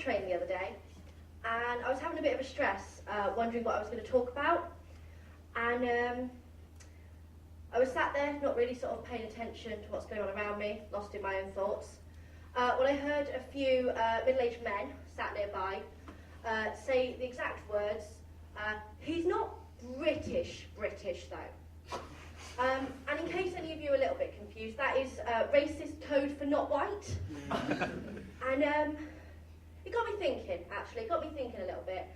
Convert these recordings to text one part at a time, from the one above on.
train the other day, and I was having a bit of a stress, wondering what I was going to talk about, and I was sat there, not really sort of paying attention to what's going on around me, lost in my own thoughts, when I heard a few middle-aged men sat nearby say the exact words, "He's not British though." And in case any of you are a little bit confused, that is racist code for not white. And it got me thinking, actually, a little bit.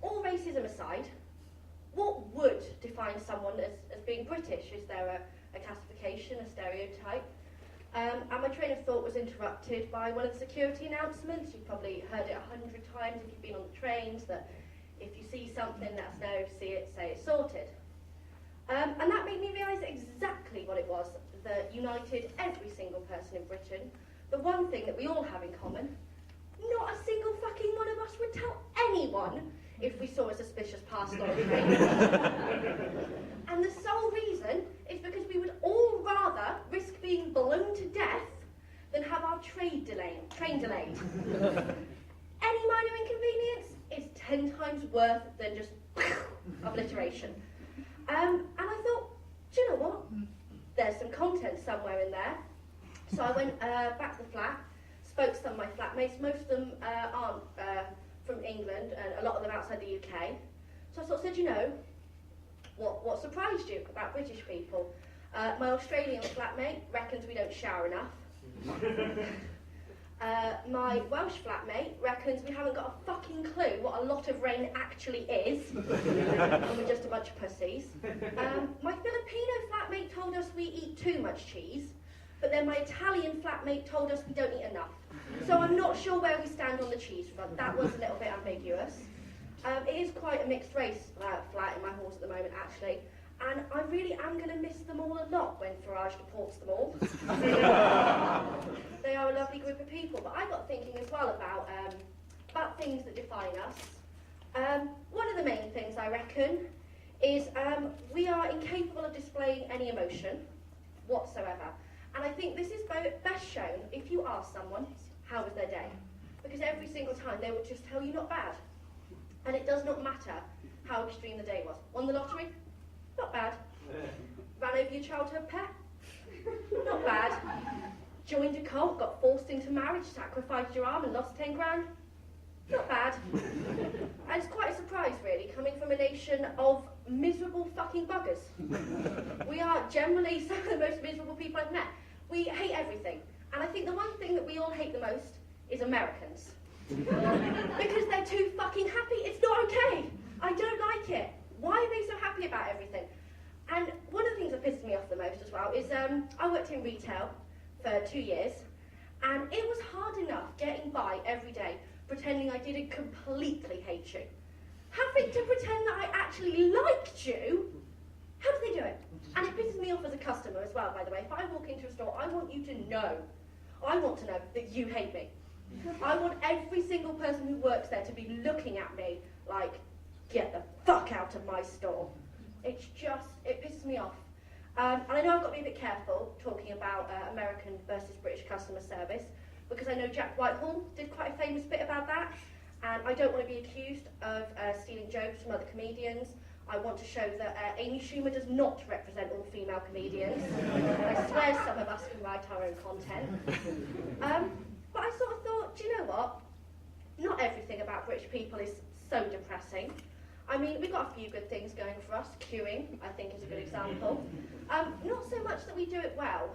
All racism aside, what would define someone as being British? Is there a classification, a stereotype? And my train of thought was interrupted by one of the security announcements. You've probably heard it 100 times if you've been on the trains, that if you see something, that's no, see it, say it's sorted. And that made me realise exactly what it was that united every single person in Britain. The one thing that we all have in common: not a single fucking one of us would tell anyone if we saw a suspicious parcel on the train. And the sole reason is because we would all rather risk being blown to death than have our train delayed. Any minor inconvenience is 10 times worse than just obliteration. And I thought, do you know what? There's some content somewhere in there. So I went back to the flat, spoke to some of my flatmates. Most of them aren't from England, and a lot of them outside the UK. So I sort of said, you know, what surprised you about British people? My Australian flatmate reckons we don't shower enough. My Welsh flatmate reckons we haven't got a fucking clue what a lot of rain actually is, and we're just a bunch of pussies. My Filipino flatmate told us we eat too much cheese, but then my Italian flatmate told us we don't eat enough. So I'm not sure where we stand on the cheese front. That was a little bit ambiguous. It is quite a mixed race flat in my halls at the moment, actually. And I really am going to miss them all a lot when Farage deports them all. They are a lovely group of people, but I got thinking as well about things that define us. One of the main things, I reckon, is we are incapable of displaying any emotion whatsoever. And I think this is best shown if you ask someone how was their day. Because every single time they will just tell you not bad. And it does not matter how extreme the day was. Won the lottery? Not bad. Ran over your childhood pet? Not bad. Joined a cult, got forced into marriage, sacrificed your arm and lost 10 grand? Not bad. And it's quite a surprise, really, coming from a nation of miserable fucking buggers. We are generally some of the most miserable people I've met. We hate everything. And I think the one thing that we all hate the most is Americans. Because they're too fucking happy. It's not okay. I don't like it. Why are they so happy about everything? And one of the things that pisses me off the most as well is I worked in retail for 2 years, and it was hard enough getting by every day pretending I didn't completely hate you. Having to pretend that I actually liked you, how do they do it? And it pisses me off as a customer as well, by the way. If I walk into a store, I want you to know. I want to know that you hate me. I want every single person who works there to be looking at me like, get the fuck out of my store. It's just, it pisses me off. And I know I've got to be a bit careful talking about American versus British customer service, because I know Jack Whitehall did quite a famous bit about that, and I don't want to be accused of stealing jokes from other comedians. I want to show that Amy Schumer does not represent all female comedians. I swear some of us can write our own content. But I sort of thought, do you know what? Not everything about British people is so depressing. I mean, we've got a few good things going for us. Queuing, I think, is a good example. Not so much that we do it well,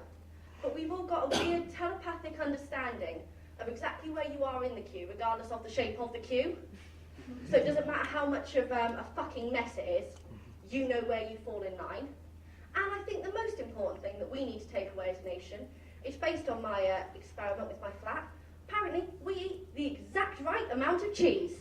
but we've all got a weird telepathic understanding of exactly where you are in the queue, regardless of the shape of the queue. So it doesn't matter how much of a fucking mess it is, you know where you fall in line. And I think the most important thing that we need to take away as a nation is based on my experiment with my flat. Apparently, we eat the exact right amount of cheese.